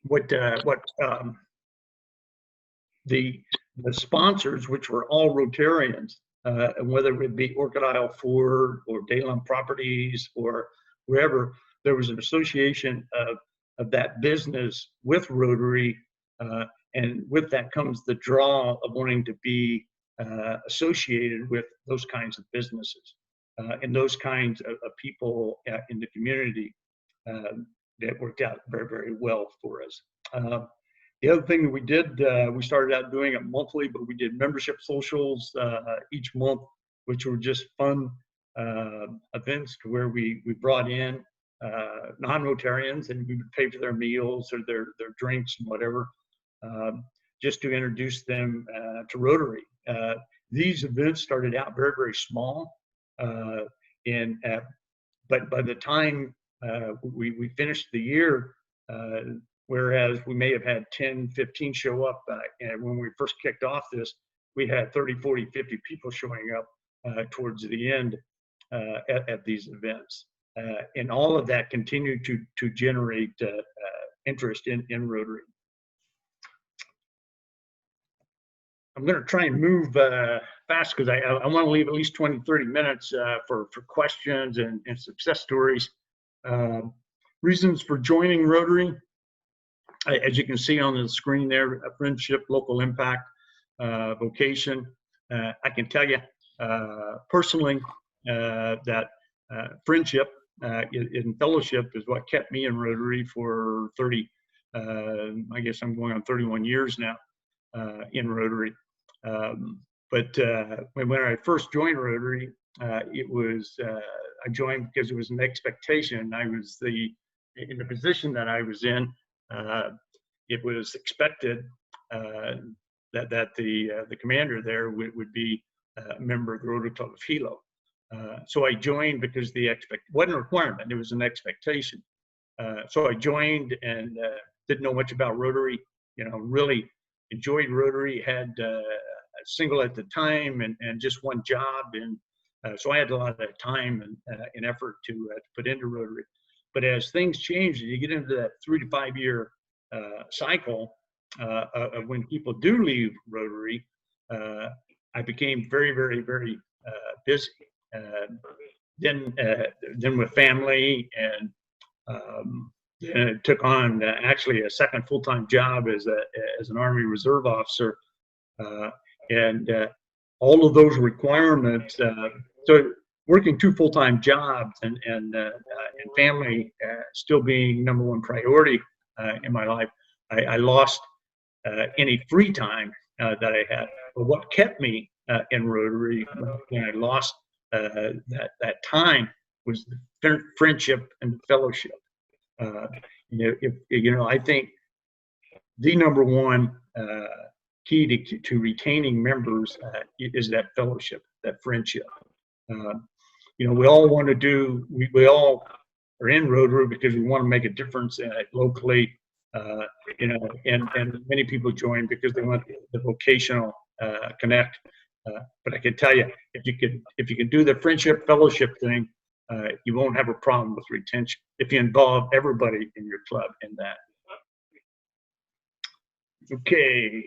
What the sponsors, which were all Rotarians, and whether it be Orchid Isle Ford or Daylon Properties or wherever, there was an association of that business with Rotary, and with that comes the draw of wanting to be associated with those kinds of businesses and those kinds of people in the community. That worked out very, very well for us. The other thing that we did, we started out doing it monthly, but we did membership socials each month, which were just fun events where we brought in non-Rotarians, and we would pay for their meals or their drinks and whatever, just to introduce them to Rotary. These events started out very, very small, but by the time we finished the year, whereas we may have had 10, 15 show up, and when we first kicked off this, we had 30, 40, 50 people showing up towards the end at these events. And all of that continued to generate interest in Rotary. I'm going to try and move fast because I want to leave at least 20, 30 minutes for questions and success stories. Reasons for joining Rotary, as you can see on the screen there: friendship, local impact, vocation. I can tell you personally that friendship in fellowship is what kept me in Rotary for 30, I guess I'm going on 31 years now in Rotary. But when I first joined Rotary, it was I joined because it was an expectation. I was in the position that I was in. It was expected that the commander there would be a member of the Rotary Club of Hilo. So I joined because wasn't a requirement; it was an expectation. So I joined and didn't know much about Rotary. Really enjoyed Rotary. Had a single at the time and just one job, and so I had a lot of time and effort to put into Rotary. But as things change and you get into that 3 to 5 year cycle of when people do leave Rotary, I became very, very, very busy. Then with family, and took on actually a second full-time job as an Army Reserve officer, and all of those requirements. So working 2 full-time jobs and family still being number one priority in my life, I lost any free time that I had. But what kept me in Rotary when I lost that time was the friendship and the fellowship. I think the number one key to retaining members is that fellowship, that friendship. We all want to do. We all are in Rotary because we want to make a difference locally. And many people join because they want the vocational connect. But I can tell you, if you can do the friendship fellowship thing, you won't have a problem with retention if you involve everybody in your club in that. Okay.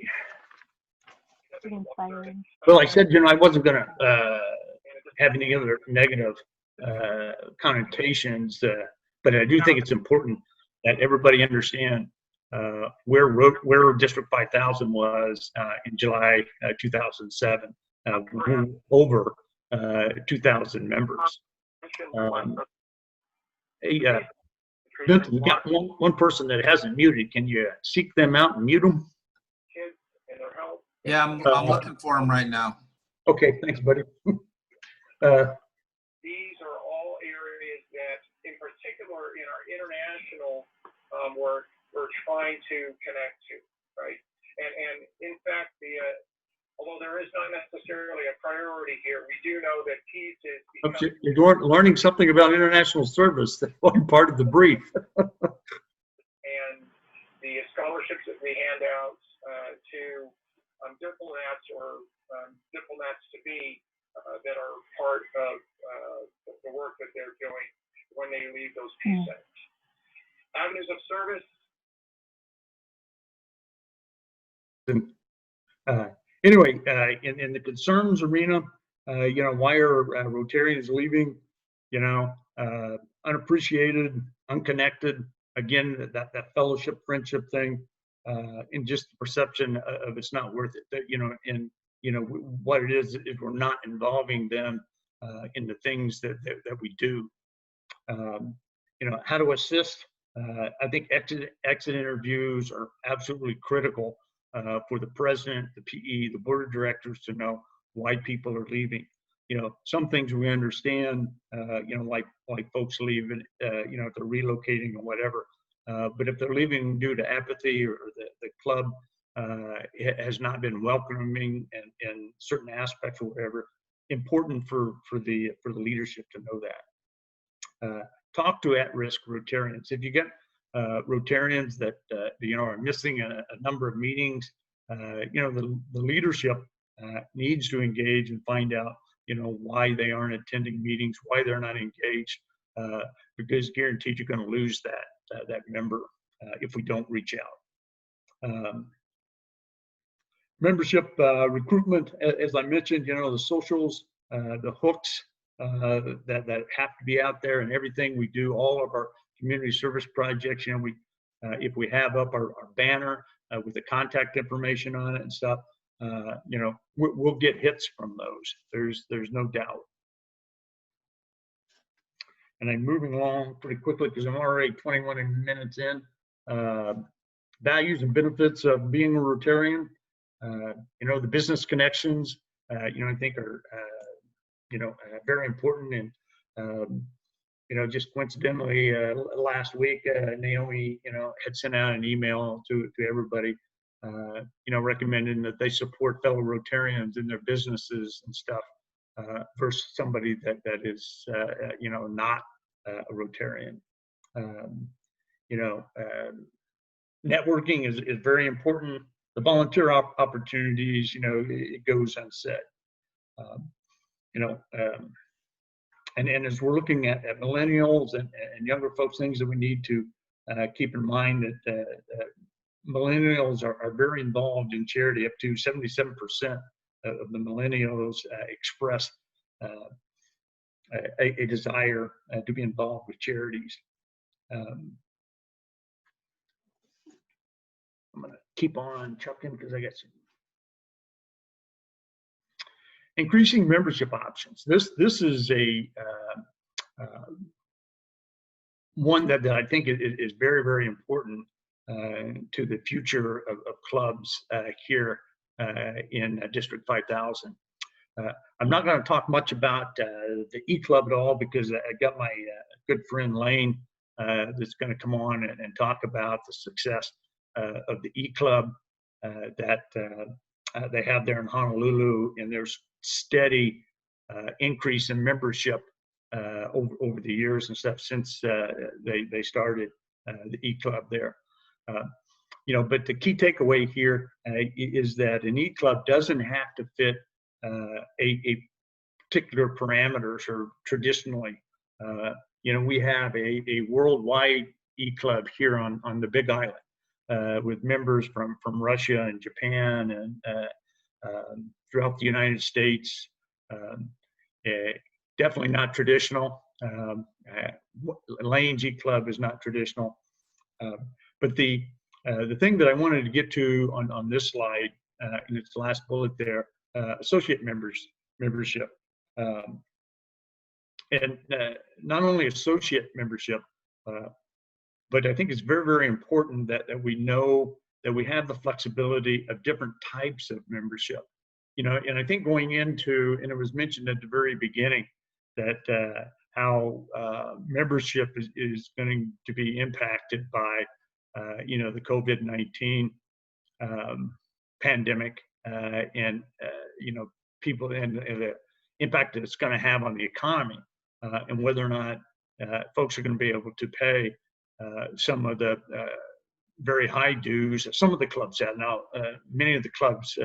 Well, I said, I wasn't going to have any other negative connotations, but I do think it's important that everybody understand where District 5000 was in July 2007, over 2,000 members. Hey, Vincent, we got one person that hasn't muted. Can you seek them out and mute them? Yeah, I'm looking for them right now. Okay, thanks, buddy. These are all areas that, in particular, in our international work, we're trying to connect to, right? And in fact, although there is not necessarily a priority here, we do know that peace is. You're learning something about international service. That wasn't part of the brief. And the scholarships that we hand out to diplomats or diplomats to be that are part of the work that they're doing when they leave those peace centers. Avenues of service. Anyway, in the concerns arena, why are Rotarians leaving? Unappreciated, unconnected. Again, that fellowship, friendship thing, and just the perception of it's not worth it. That what it is we're not involving them in the things that we do. How to assist. I think exit interviews are absolutely critical for the president, the PE, the board of directors to know why people are leaving. Some things we understand, like folks leaving, if they're relocating or whatever. But if they're leaving due to apathy or the club has not been welcoming in certain aspects or whatever, important for the leadership to know that. Talk to at-risk Rotarians. If you get Rotarians that are missing a number of meetings, the leadership needs to engage and find out why they aren't attending meetings, why they're not engaged, because guaranteed you're going to lose that member if we don't reach out. Membership recruitment, as I mentioned, the socials, the hooks that have to be out there, and everything we do, all of our community service projects. If we have up our banner with the contact information on it and stuff, we'll get hits from those. There's no doubt. And I'm moving along pretty quickly because I'm already 21 minutes in. Values and benefits of being a Rotarian. The business connections, I think are, very important. And, just coincidentally, last week, Naomi, had sent out an email to everybody, recommending that they support fellow Rotarians in their businesses and stuff, versus somebody that is, not a Rotarian. Networking is very important. The volunteer opportunities, it goes unsaid. And as we're looking at millennials and younger folks, things that we need to keep in mind that millennials are very involved in charity. Up to 77% of the millennials express a desire to be involved with charities. I'm going to keep on chucking because I got some. Increasing membership options. This is a one that I think is very, very important to the future of clubs here in District 5000. I'm not going to talk much about the E-Club at all because I got my good friend Lane that's going to come on and talk about the success of the E-Club that they have there in Honolulu, and there's steady increase in membership over the years and stuff since they started the E-Club there. But the key takeaway here is that an E-Club doesn't have to fit a particular parameters or traditionally. We have a worldwide E-Club here on the Big Island with members from Russia and Japan and throughout the United States. Definitely not traditional. Lane's E-Club is not traditional. But the thing that I wanted to get to on this slide, in its last bullet there, associate membership. And not only associate membership, but I think it's very, very important that we know that we have the flexibility of different types of membership. And I think going into, and it was mentioned at the very beginning, that how membership is going to be impacted by, the COVID-19 pandemic and, people and the impact that it's going to have on the economy and whether or not folks are going to be able to pay some of the very high dues. Some of the clubs have now, many of the clubs,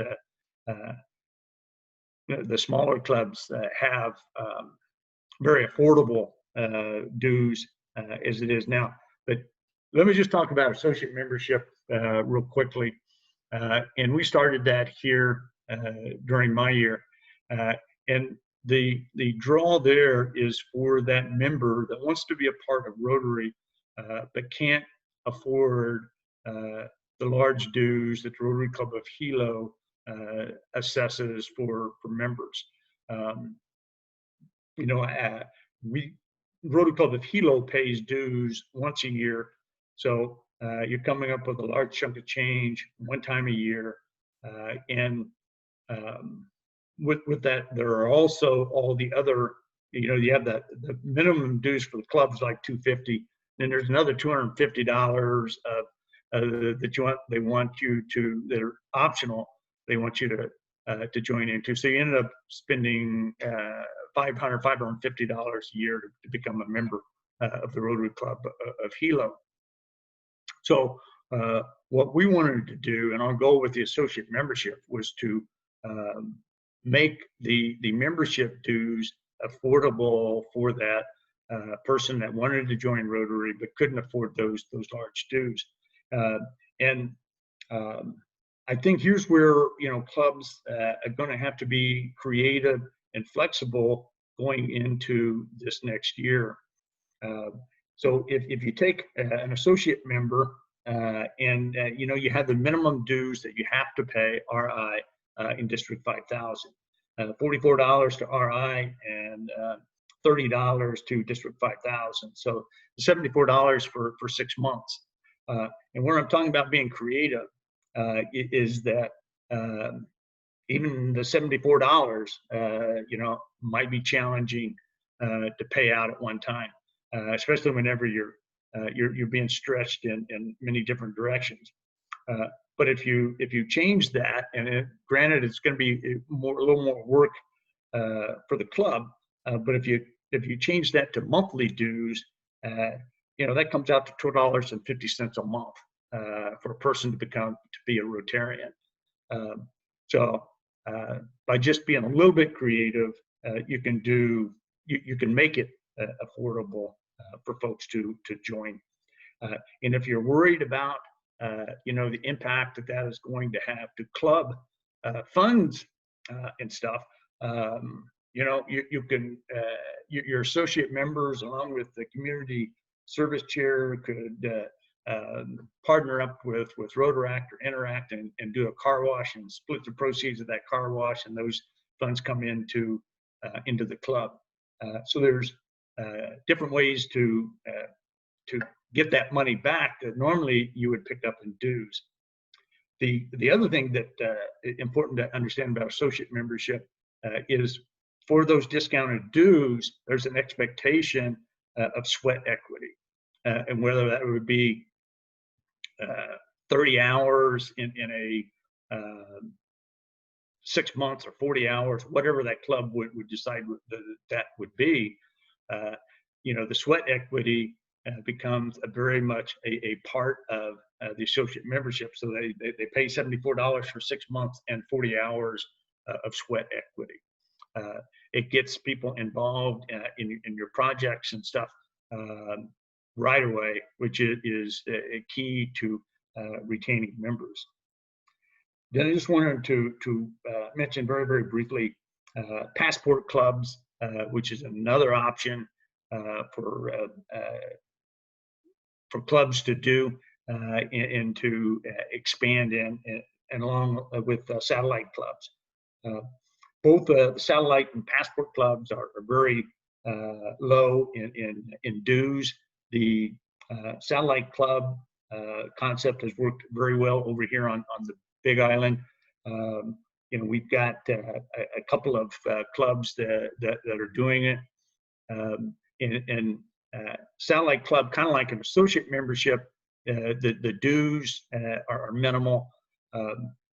the smaller clubs have very affordable dues as it is now. But let me just talk about associate membership real quickly. And we started that here during my year. And the draw there is for that member that wants to be a part of Rotary, but can't afford the large dues that the Rotary Club of Hilo assesses for members. You know, Rotary Club of Hilo pays dues once a year, so you're coming up with a large chunk of change one time a year, and with that, there are also all the other, you know, you have the minimum dues for the clubs like $250, then there's another $250 that they want you to, that are optional, they want you to join into. So you ended up spending $550 a year to become a member of the Rotary Club of Hilo. So what we wanted to do, and our goal with the associate membership, was to make the membership dues affordable for that person that wanted to join Rotary but couldn't afford those large dues. And I think here's where, you know, clubs are going to have to be creative and flexible going into this next year. So if you take an associate member and you know, you have the minimum dues that you have to pay RI in District 5000, $44 to RI and $30 to District 5000. So $74 for 6 months. And where I'm talking about being creative is that even the $74, you know, might be challenging to pay out at one time, especially whenever you're being stretched in many different directions. But if you change that, and granted it's going to be a little more work for the club, but if you change that to monthly dues, you know, that comes out to $12.50 a month for a person to be a Rotarian. So by just being a little bit creative, you can make it affordable for folks to join. And if you're worried about you know, the impact that is going to have to club funds and stuff, you know, you can your associate members, along with the community service chair, could partner up with Rotaract or Interact and do a car wash and split the proceeds of that car wash, and those funds come into the club. So there's different ways to get that money back that normally you would pick up in dues. The other thing that is important to understand about associate membership is for those discounted dues, there's an expectation of sweat equity, and whether that would be 30 hours in a 6 months or 40 hours, whatever that club would decide that would be, you know, the sweat equity becomes very much a part of the associate membership. So they pay $74 for 6 months and 40 hours of sweat equity. It gets people involved in your projects and stuff right away, which is a key to retaining members. Then I just wanted to mention very, very briefly passport clubs, which is another option for clubs to do and to expand in, and along with satellite clubs. Both the satellite and passport clubs are very low in dues. The satellite club concept has worked very well over here on the Big Island. You know, we've got a couple of clubs that are doing it. And satellite club, kind of like an associate membership, the dues are minimal.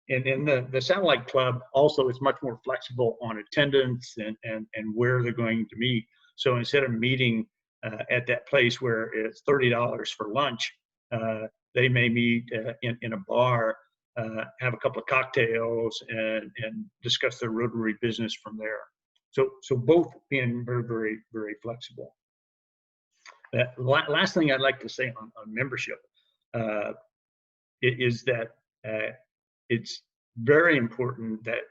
And in the satellite club also is much more flexible on attendance and where they're going to meet. So instead of meeting at that place where it's $30 for lunch, they may meet in a bar, have a couple of cocktails, and discuss their Rotary business from there. So both being very, very, very flexible. last thing I'd like to say on membership is that it's very important that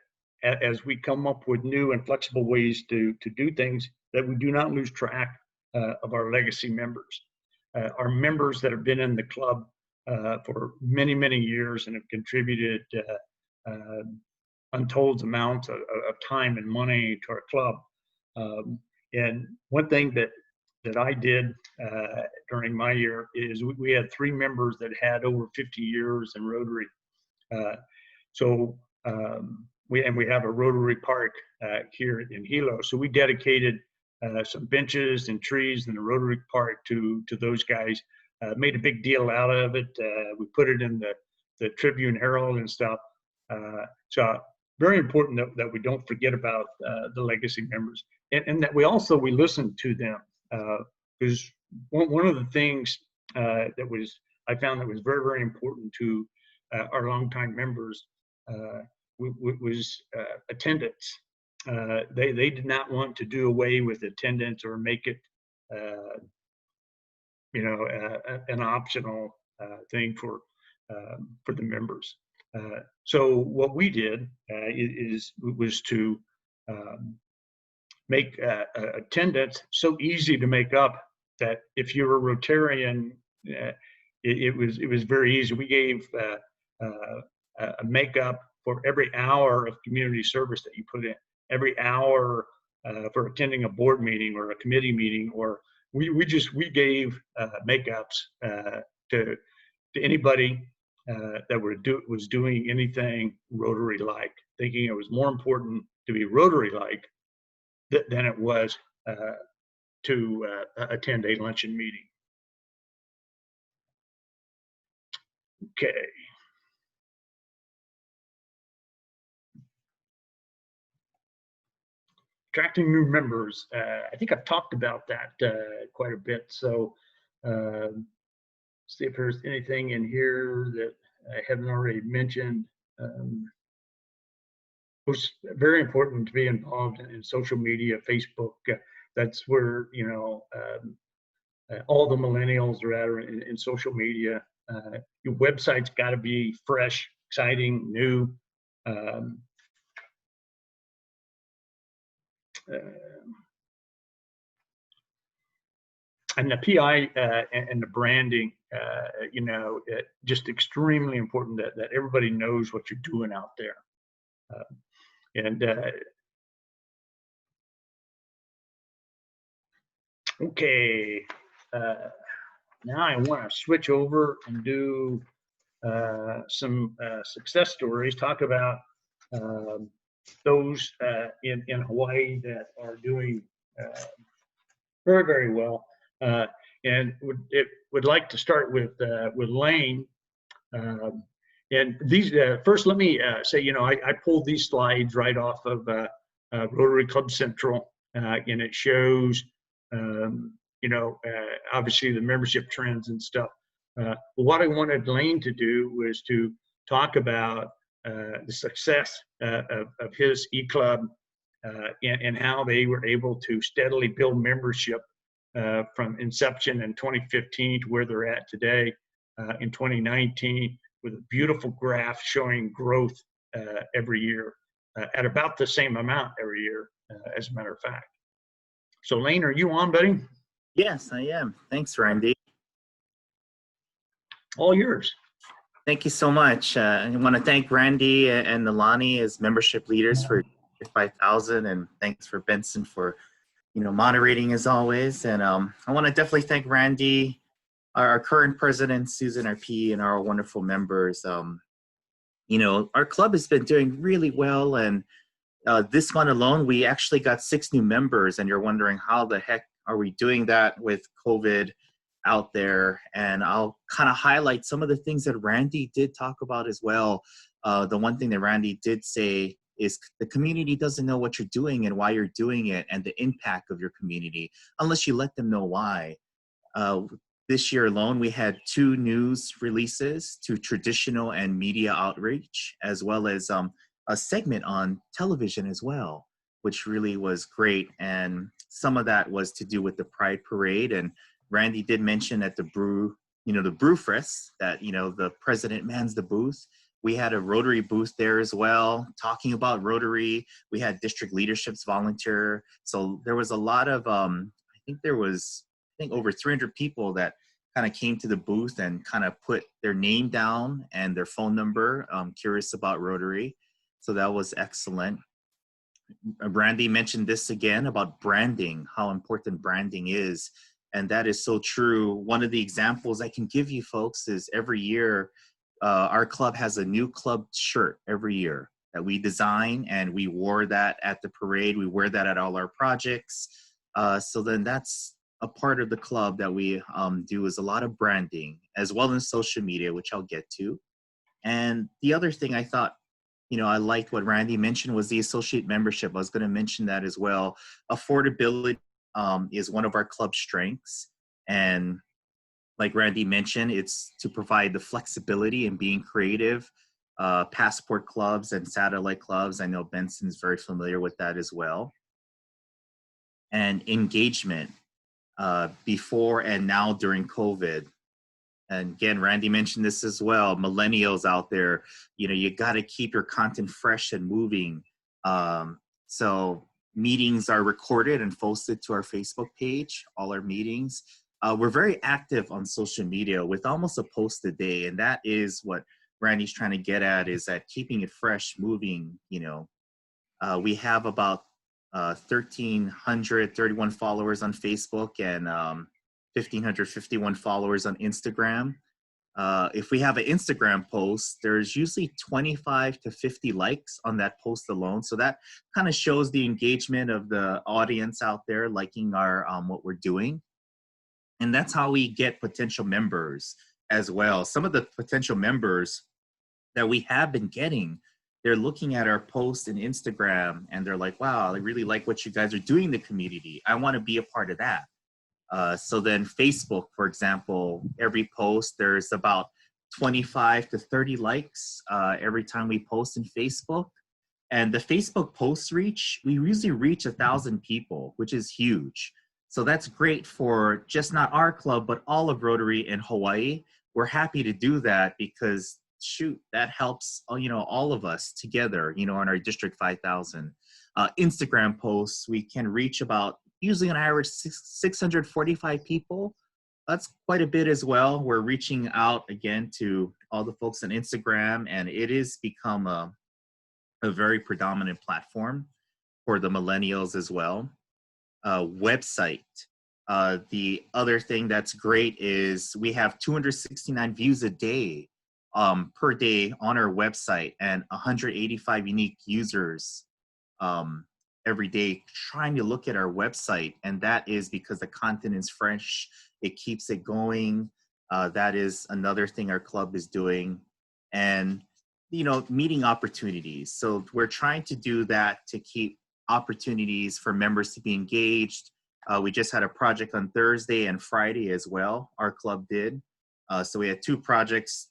as we come up with new and flexible ways to do things, that we do not lose track of our legacy members. Our members that have been in the club for many, many years and have contributed untold amounts of time and money to our club. And one thing that I did during my year is we had 3 members that had over 50 years in Rotary. We have a Rotary Park here in Hilo. So we dedicated some benches and trees in the Rotary Park to those guys. Made a big deal out of it. We put it in the Tribune Herald and stuff. So very important that we don't forget about the legacy members, and that we listen to them. Because one of the things I found that was very, very important to our longtime members was attendance. They did not want to do away with attendance or make it, an optional thing for the members. So what we did was to make attendance so easy to make up that if you're a Rotarian, it was very easy. We gave a makeup for every hour of community service that you put in, every hour for attending a board meeting or a committee meeting, or we gave makeups to anybody that was doing anything Rotary-like, thinking it was more important to be Rotary-like than it was to attend a luncheon meeting. Okay. Attracting new members. I think I've talked about that quite a bit. So see if there's anything in here that I haven't already mentioned. It was very important to be involved in social media, Facebook. That's where, all the millennials are at in social media. Your website's got to be fresh, exciting, new. And the PI and the branding, just extremely important that everybody knows what you're doing out there. Okay, now I want to switch over and do some success stories, talk about those in Hawaii that are doing very, very well. And would like to start with Lane. And these first, let me say, I pulled these slides right off of Rotary Club Central, and it shows, obviously the membership trends and stuff. What I wanted Lane to do was to talk about the success of his e-club and how they were able to steadily build membership from inception in 2015 to where they're at today in 2019, with a beautiful graph showing growth every year at about the same amount every year, as a matter of fact. So Lane, are you on, buddy? Yes, I am. Thanks, Randy. All yours. Thank you so much. I want to thank Randy and Nalani as membership leaders for 5,000, and thanks for Benson for moderating as always. And I want to definitely thank Randy, our current president, Susan RP, and our wonderful members. Our club has been doing really well, and this one alone, we actually got 6 new members, and you're wondering how the heck are we doing that with COVID out there? And I'll kind of highlight some of the things that Randy did talk about as well. The one thing that Randy did say is the community doesn't know what you're doing and why you're doing it and the impact of your community unless you let them know why. This year alone, we had 2 news releases, 2 traditional and media outreach, as well as a segment on television as well, which really was great. And some of that was to do with the Pride Parade. And Randy did mention at the Brewfest that, the president mans the booth. We had a Rotary booth there as well, talking about Rotary. We had district leaderships volunteer. So there was a lot of, I think over 300 people that kind of came to the booth and kind of put their name down and their phone number, curious about Rotary. So that was excellent. Randy mentioned this again about branding, how important branding is. And that is so true. One of the examples I can give you folks is every year, our club has a new club shirt every year that we design, and we wore that at the parade. We wear that at all our projects. So then that's a part of the club that we do, is a lot of branding, as well as social media, which I'll get to. And the other thing I thought, I liked what Randy mentioned was the associate membership. I was going to mention that as well. Affordability is one of our club strengths. And like Randy mentioned, it's to provide the flexibility and being creative. Passport clubs and satellite clubs, I know Benson's very familiar with that as well. And engagement before and now during COVID. And again, Randy mentioned this as well. Millennials out there, you got to keep your content fresh and moving. So meetings are recorded and posted to our Facebook page, all our meetings. We're very active on social media with almost a post a day. And that is what Randy's trying to get at, is that keeping it fresh, moving. We have about 1,331 followers on Facebook and 1,551 followers on Instagram. If we have an Instagram post, there's usually 25 to 50 likes on that post alone. So that kind of shows the engagement of the audience out there liking our what we're doing. And that's how we get potential members as well. Some of the potential members that we have been getting, they're looking at our posts in Instagram and they're like, wow, I really like what you guys are doing in the community. I want to be a part of that. So then Facebook, for example, every post, there's about 25 to 30 likes every time we post in Facebook. And the Facebook post reach, we usually reach 1,000 people, which is huge. So that's great for just not our club, but all of Rotary in Hawaii. We're happy to do that because, shoot, that helps, all of us together, on our District 5000. Instagram posts, we can reach about usually on average 645 people. That's quite a bit as well. We're reaching out again to all the folks on Instagram, and it has become a very predominant platform for the millennials as well. Website. The other thing that's great is we have 269 views a day per day on our website, and 185 unique users every day trying to look at our website. And that is because the content is fresh. It keeps it going. That is another thing our club is doing. And, meeting opportunities. So we're trying to do that to keep opportunities for members to be engaged. We just had a project on Thursday and Friday as well. Our club did. So we had 2 projects,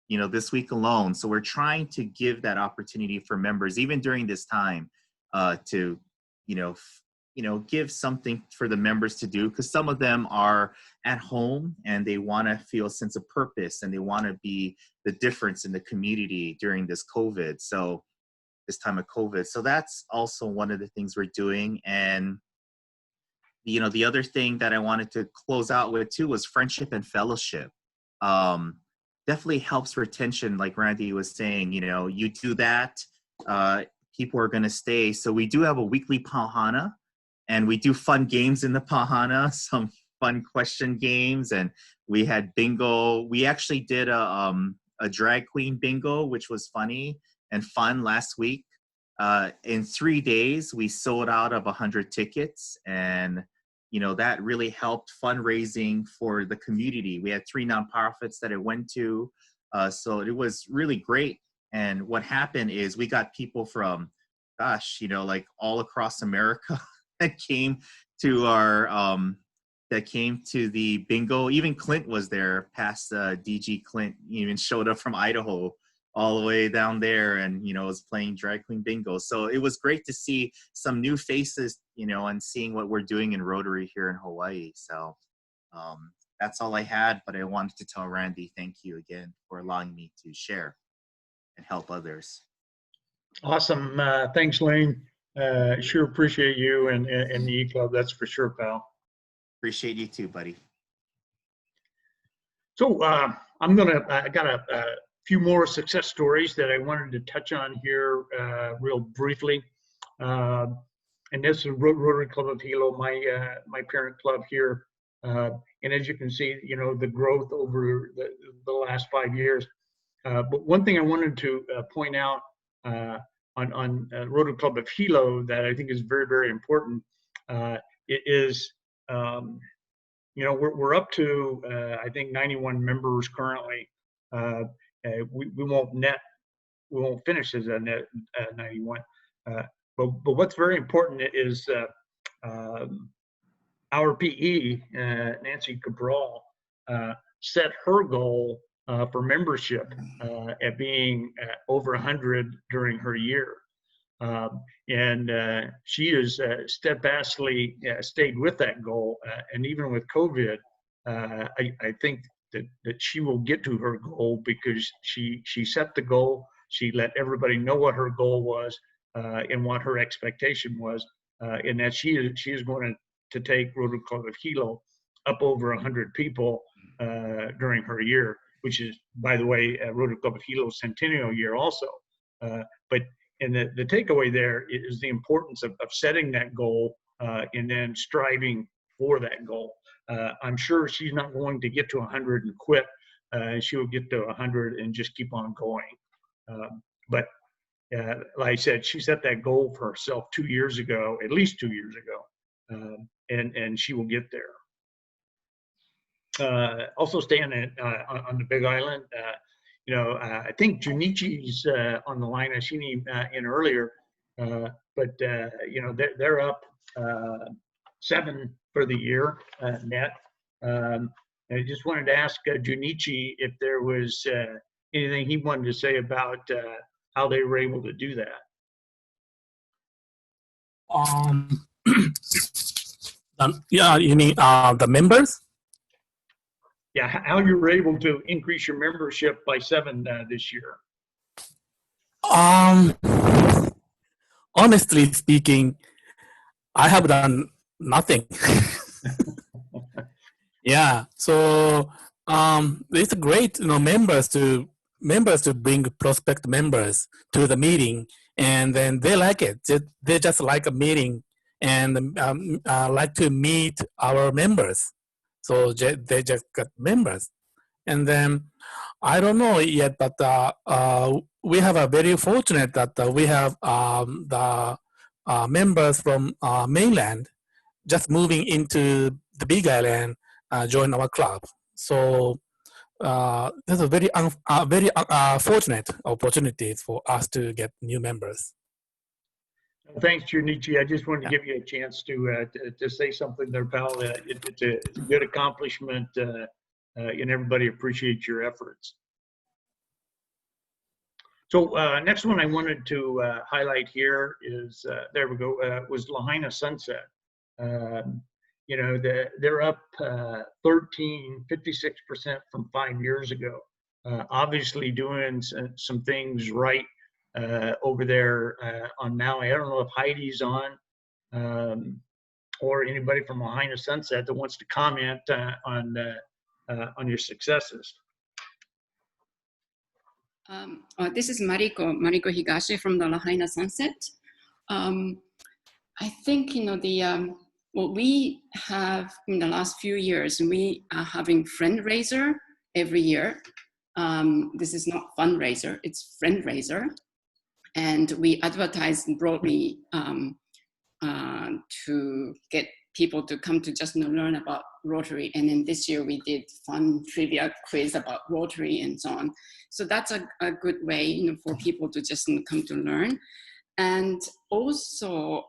this week alone. So we're trying to give that opportunity for members, even during this time, to, give something for the members to do, because some of them are at home and they want to feel a sense of purpose and they want to be the difference in the community during this COVID. So this time of COVID. So that's also one of the things we're doing. And, the other thing that I wanted to close out with too was friendship and fellowship. Definitely helps retention. Like Randy was saying, you do that, people are going to stay. So we do have a weekly Pahana, and we do fun games in the Pahana, some fun question games. And we had bingo. We actually did a drag queen bingo, which was funny and fun last week. In 3 days, we sold out of 100 tickets, and that really helped fundraising for the community. We had 3 nonprofits that it went to, so it was really great. And what happened is we got people from, like all across America that came to our that came to the bingo. Even Clint was there. Past DG Clint even showed up from Idaho all the way down there, and was playing drag queen bingo. So it was great to see some new faces, and seeing what we're doing in Rotary here in Hawaii. So That's all I had, but I wanted to tell Randy, thank you again for allowing me to share and help others. Awesome. Thanks, Lane. Sure appreciate you and the E-Club. That's for sure, pal. Appreciate you too, buddy. So I got a few more success stories that I wanted to touch on here real briefly. And this is Rotary Club of Hilo, my parent club here. And as you can see, you know, the growth over the last 5 years. But one thing I wanted to point out on Rotary Club of Hilo that I think is very, very important is, you know, we're up to, I think, 91 members currently. We won't finish as a net 91. But what's very important is our PE, Nancy Cabral, set her goal for membership at being over 100 during her year. And she has steadfastly stayed with that goal. And even with COVID, I think that she will get to her goal because she set the goal. She let everybody know what her goal was and what her expectation was, and that she is going to take Rotary Club of Hilo up over 100 people during her year, which is, by the way, Rotary Club of Hilo's centennial year also. And the takeaway there is the importance of setting that goal and then striving for that goal. I'm sure she's not going to get to 100 and quit. She will get to 100 and just keep on going. But like I said, she set that goal for herself 2 years ago, at least 2 years ago, and she will get there. Also staying on the Big Island, you know, I think Junichi's on the line. I seen him in earlier, but you know, they're up 7 for the year net. I just wanted to ask Junichi if there was anything he wanted to say about how they were able to do that. Yeah, you mean the members? Yeah, how you were able to increase your membership by 7 this year. Honestly speaking, I have done nothing. Yeah, so it's great, you know, members to bring prospect members to the meeting, and then they like it. They just like a meeting and like to meet our members. So they just got members. And then I don't know yet, but we have a very fortunate that we have the members from mainland just moving into the Big Island, join our club. So that's a very fortunate opportunity for us to get new members. Thanks, Junichi. I just wanted to give you a chance to say something there, pal. It's a good accomplishment, and everybody appreciates your efforts. So next one I wanted to highlight here is, there we go, was Lahaina Sunset. You know, they're up 56% from 5 years ago. Obviously doing some things right over there on Maui. I don't know if Heidi's on or anybody from Lahaina Sunset that wants to comment on your successes. This is Mariko Higashi from the Lahaina Sunset. I think, you know, what we have in the last few years, we are having fundraiser every year. This is not fundraiser, it's fundraiser. And we advertise broadly to get people to come to just learn about Rotary. And then this year we did fun trivia quiz about Rotary and so on. So that's a good way, you know, for people to just come to learn. And also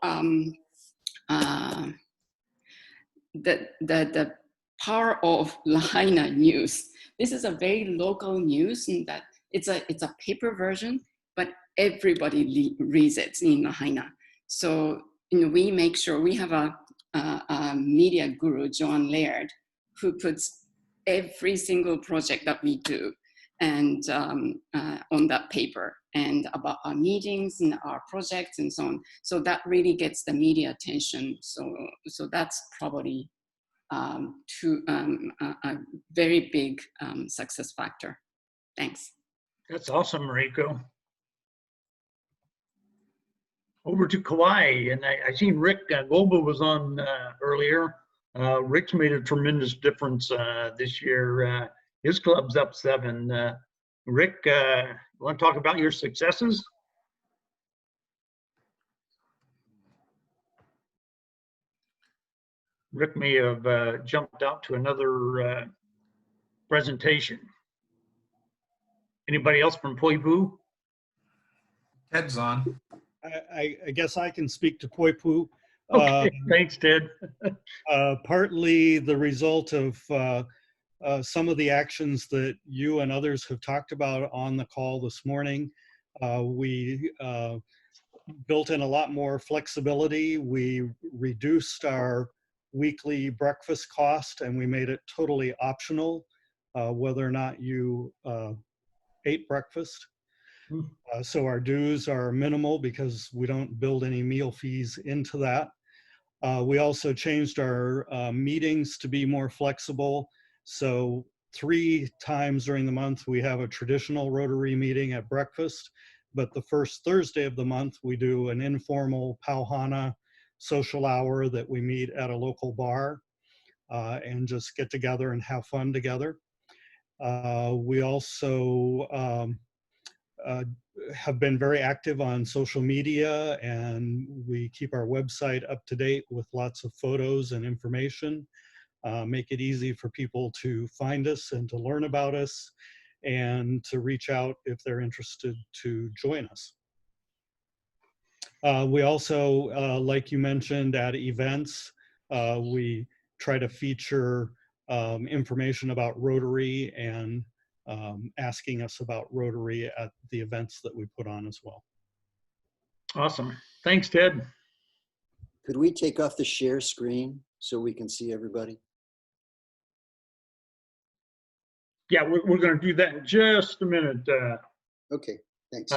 the power of Lahaina news. This is a very local news in that it's a paper version, but everybody reads it in Lahaina. So, you know, we make sure we have a media guru, John Laird, who puts every single project that we do and on that paper and about our meetings and our projects and so on. So that really gets the media attention. So that's probably a very big success factor. Thanks. That's awesome, Mariko. Over to Kauai, and I seen Rick Goba was on earlier. Rick's made a tremendous difference this year. His club's up 7. Rick, you want to talk about your successes? Rick may have jumped out to another presentation. Anybody else from Poipu? Ted's on. I guess I can speak to Poipu. Okay, thanks, Ted. Partly the result of some of the actions that you and others have talked about on the call this morning. We built in a lot more flexibility. We reduced our weekly breakfast cost, and we made it totally optional whether or not you ate breakfast. So our dues are minimal because we don't build any meal fees into that. We also changed our meetings to be more flexible. So 3 times during the month, we have a traditional Rotary meeting at breakfast, but the first Thursday of the month, we do an informal Pauhana social hour that we meet at a local bar and just get together and have fun together. We also have been very active on social media, and we keep our website up to date with lots of photos and information. Make it easy for people to find us and to learn about us and to reach out if they're interested to join us. We also, like you mentioned, at events, we try to feature information about Rotary and asking us about Rotary at the events that we put on as well. Awesome. Thanks, Ted. Could we take off the share screen so we can see everybody? Yeah, we're going to do that in just a minute. Okay, thanks.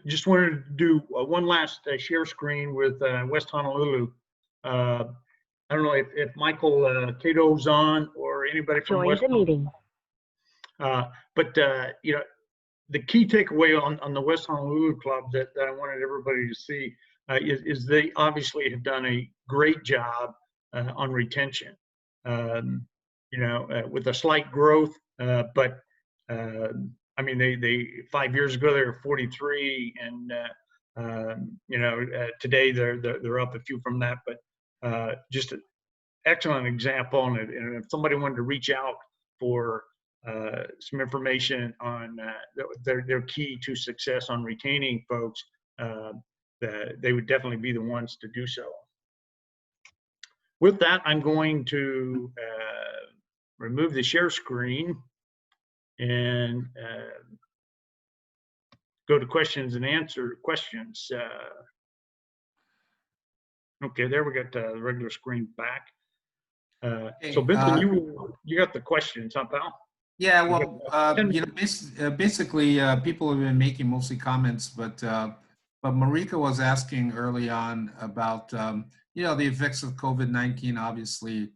Just wanted to do one last share screen with West Honolulu. I don't know if Michael Cato's on or anybody from West Honolulu. But you know, the key takeaway on the West Honolulu Club that I wanted everybody to see is they obviously have done a great job on retention. You know, with a slight growth, but I mean, they 5 years ago they were 43, and you know, today they're up a few from that. But just an excellent example, and if somebody wanted to reach out for some information on their key to success on retaining folks, they would definitely be the ones to do so. With that, I'm going to remove the share screen and go to questions and answer questions. Okay, there we got the regular screen back. So Vincent, you got the questions, huh, pal? Yeah, well, you know, basically, people have been making mostly comments, but Marika was asking early on about, you know, the effects of COVID-19 obviously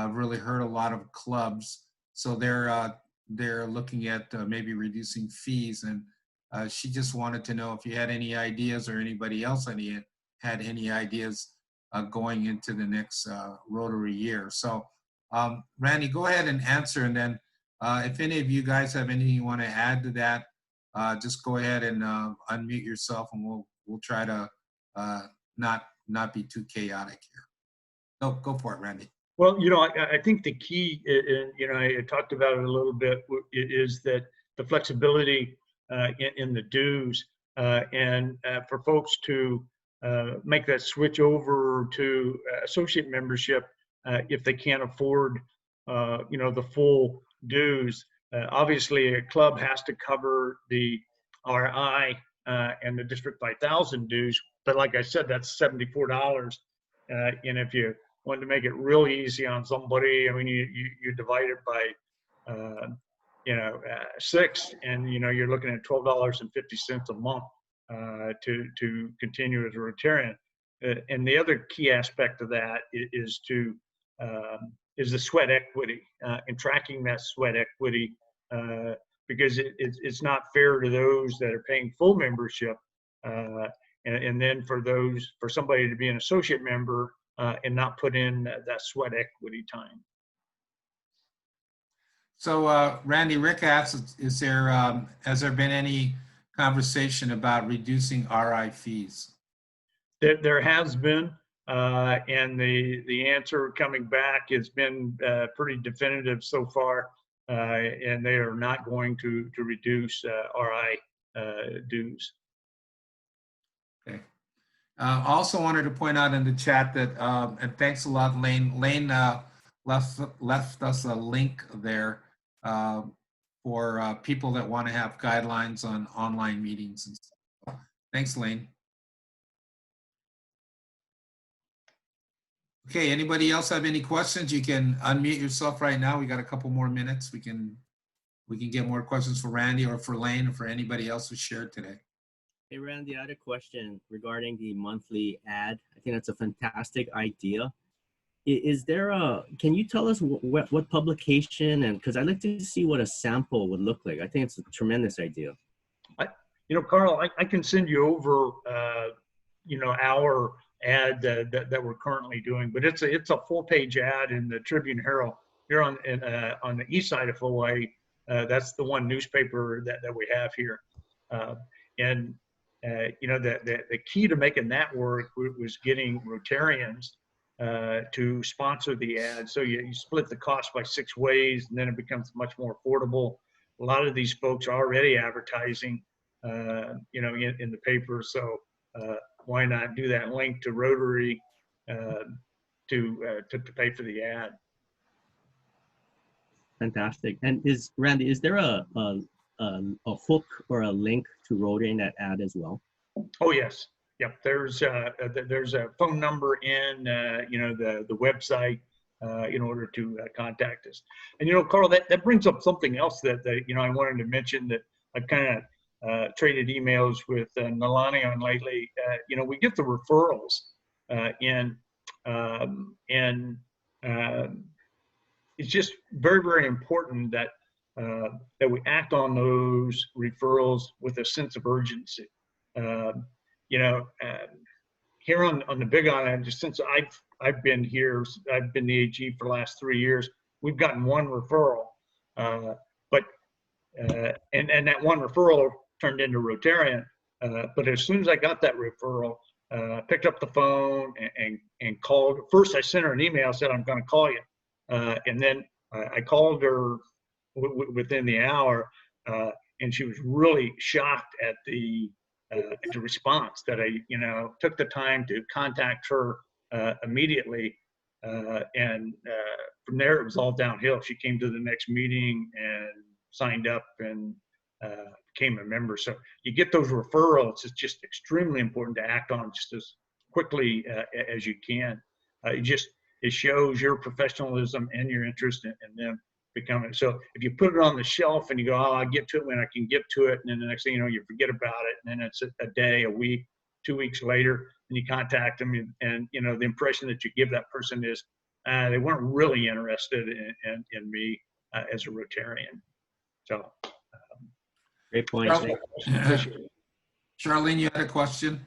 really hurt a lot of clubs. So they're looking at maybe reducing fees, and she just wanted to know if you had any ideas or anybody else had any ideas going into the next Rotary year. So Randy, go ahead and answer, and then if any of you guys have anything you want to add to that, just go ahead and unmute yourself, and we'll try to not be too chaotic here. Go for it, Randy. Well, you know, I think the key, you know, I talked about it a little bit, is that the flexibility in the dues, and for folks to make that switch over to associate membership if they can't afford, you know, the full dues. Obviously, a club has to cover the RI and the District 5000 dues, but like I said, that's $74. And if you wanted to make it real easy on somebody. I mean, you divide it by, 6, and you're looking at $12.50 a month to continue as a Rotarian. And the other key aspect of that is the sweat equity and tracking that sweat equity, because it's not fair to those that are paying full membership, and then for somebody to be an associate member and not put in that sweat equity time. So Randy, Rick asks, has there been any conversation about reducing RI fees? There has been, and the answer coming back has been pretty definitive so far, and they are not going to reduce RI dues. Okay. Also wanted to point out in the chat that, and thanks a lot, Lane. Lane left us a link there for people that want to have guidelines on online meetings and stuff. Thanks, Lane. Okay, anybody else have any questions? You can unmute yourself right now. We got a couple more minutes. We can get more questions for Randy or for Lane or for anybody else who shared today. Hey, Randy, I had a question regarding the monthly ad. I think that's a fantastic idea. Is there can you tell us what publication, and because I'd like to see what a sample would look like. I think it's a tremendous idea. Carl, I can send you over, our ad that we're currently doing, but it's a full-page ad in the Tribune Herald here on the east side of Hawaii. That's the one newspaper that we have here, and the key to making that work was getting Rotarians to sponsor the ad. So you split the cost by 6 ways, and then it becomes much more affordable. A lot of these folks are already advertising, in the paper. So why not do that link to Rotary to pay for the ad? Fantastic. And Randy, is there a hook or a link to Rotary in that ad as well? Oh yes. Yep. There's a phone number in the website in order to contact us. And Carl, that brings up something else that I wanted to mention that I've kind of traded emails with Nalani on lately. We get the referrals, and it's just very, very important that we act on those referrals with a sense of urgency. Here on the Big Island, just since I've been here, I've been the AG for the last 3 years. We've gotten one referral, but that one referral turned into Rotarian. But as soon as I got that referral, picked up the phone and called. First, I sent her an email, said I'm going to call you, and then I called her within the hour, and she was really shocked at the response that I took the time to contact her immediately, and from there it was all downhill. She came to the next meeting and signed up and became a member. So you get those referrals. It's just extremely important to act on just as quickly as you can. It shows your professionalism and your interest in them becoming. So if you put it on the shelf and you go, oh, I'll get to it when I can get to it, and then the next thing you know, you forget about it, and then it's a day, a week, 2 weeks later, and you contact them, and the impression that you give that person is they weren't really interested in me as a Rotarian. So great point. Charlene, you had a question?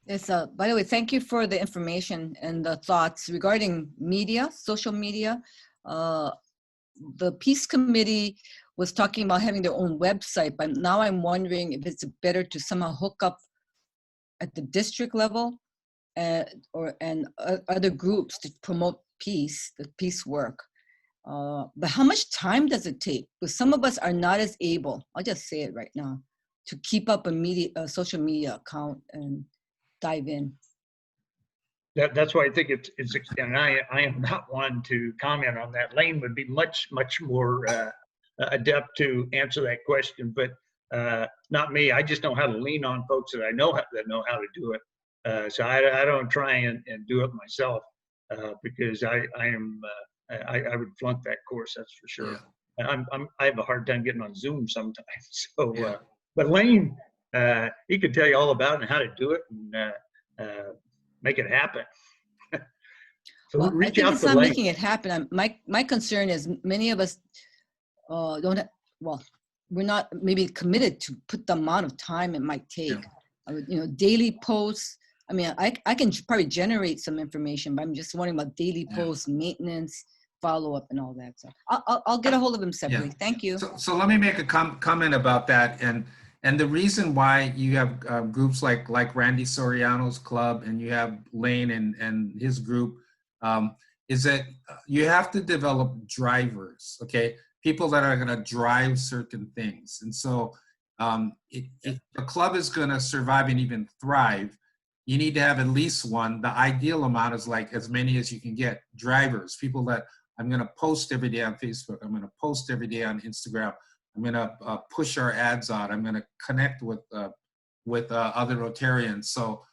Yes, by the way, thank you for the information and the thoughts regarding media, social media. The Peace Committee was talking about having their own website, but now I'm wondering if it's better to somehow hook up at the district level and other groups to promote peace, the peace work. But how much time does it take? Because some of us are not as able, I'll just say it right now, to keep up a social media account and dive in. That's why I think it's and I am not one to comment on that. Lane would be much more adept to answer that question, but not me. I just know how to lean on folks that I know how to do it. So I don't try and do it myself. because I would flunk that course, that's for sure. I have a hard time getting on Zoom sometimes. So, but Lane, he could tell you all about it and how to do it and make it happen. So Well, I reach think out it's to not Lane. making it happen. My concern is many of us don't have, well, we're not maybe committed to put the amount of time it might take. Daily posts. I mean, I can probably generate some information, but I'm just wondering about daily posts, maintenance, follow-up, and all that. So I'll get a hold of him separately. Thank you. So let me make a comment about that. And the reason why you have groups like Randy Soriano's club and you have Lane and his group is that you have to develop drivers, okay? People that are going to drive certain things. And so if the club is going to survive and even thrive, you need to have at least one. The ideal amount is like as many as you can get drivers, people that I'm going to post every day on Facebook. I'm going to post every day on Instagram. I'm going to push our ads out. I'm going to connect with other Rotarians. So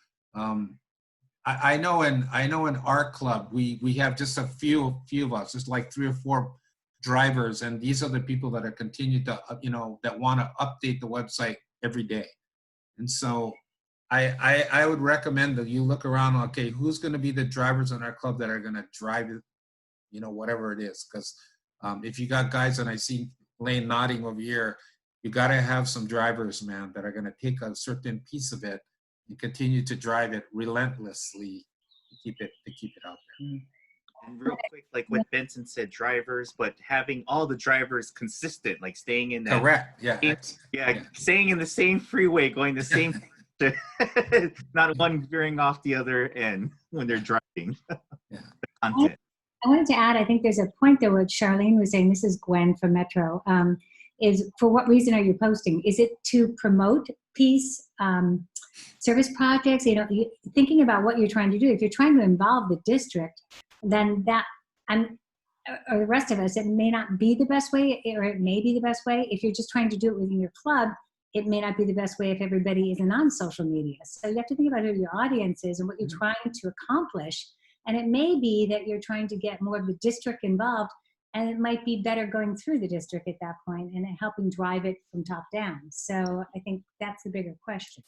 I know in our club we have just a few of us, just like 3 or 4 drivers, and these are the people that are continued to that want to update the website every day. And so I would recommend that you look around. Okay, who's going to be the drivers in our club that are going to drive it? Whatever it is, because if you got guys, and I see Lane nodding over here, you got to have some drivers, man, that are going to take a certain piece of it and continue to drive it relentlessly to keep it out there. And real quick, like what Benson said, drivers, but having all the drivers consistent, like staying in that. Correct. Yeah. Staying in the same freeway, going the same, not one veering off the other end when they're driving. Yeah. Content. I wanted to add, I think there's a point there what Charlene was saying, this is Gwen from Metro, is for what reason are you posting? Is it to promote peace service projects? Thinking about what you're trying to do. If you're trying to involve the district, then or the rest of us, it may not be the best way, or it may be the best way. If you're just trying to do it within your club, it may not be the best way if everybody isn't on social media. So you have to think about who your audience is and what you're trying to accomplish. And it may be that you're trying to get more of the district involved, and it might be better going through the district at that point and helping drive it from top down. So I think that's the bigger question.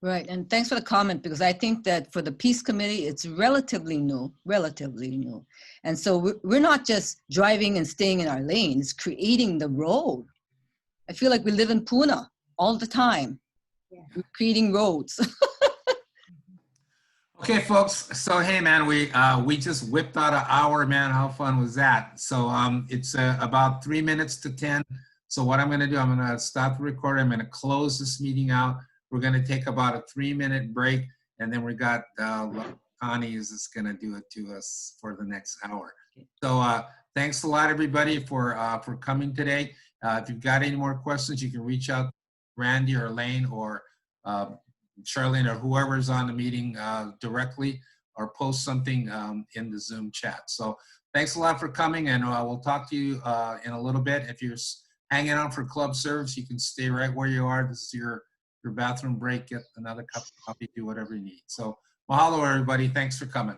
Right, and thanks for the comment, because I think that for the Peace Committee, it's relatively new. And so we're not just driving and staying in our lanes, creating the road. I feel like we live in Pune all the time. Yeah. We're creating roads. Okay, folks. So, hey, man, we just whipped out an hour, man. How fun was that? So it's about 3 minutes to 10. So what I'm going to do, I'm going to stop the recording. I'm going to close this meeting out. We're going to take about a 3-minute break, and then we got Connie is just going to do it to us for the next hour. So thanks a lot, everybody, for coming today. If you've got any more questions, you can reach out to Randy or Lane or Charlene or whoever's on the meeting directly, or post something in the Zoom chat. So thanks a lot for coming, and we'll talk to you in a little bit. If you're hanging out for club service, you can stay right where you are. This is your bathroom break. Get another cup of coffee, do whatever you need. So mahalo, everybody. Thanks for coming.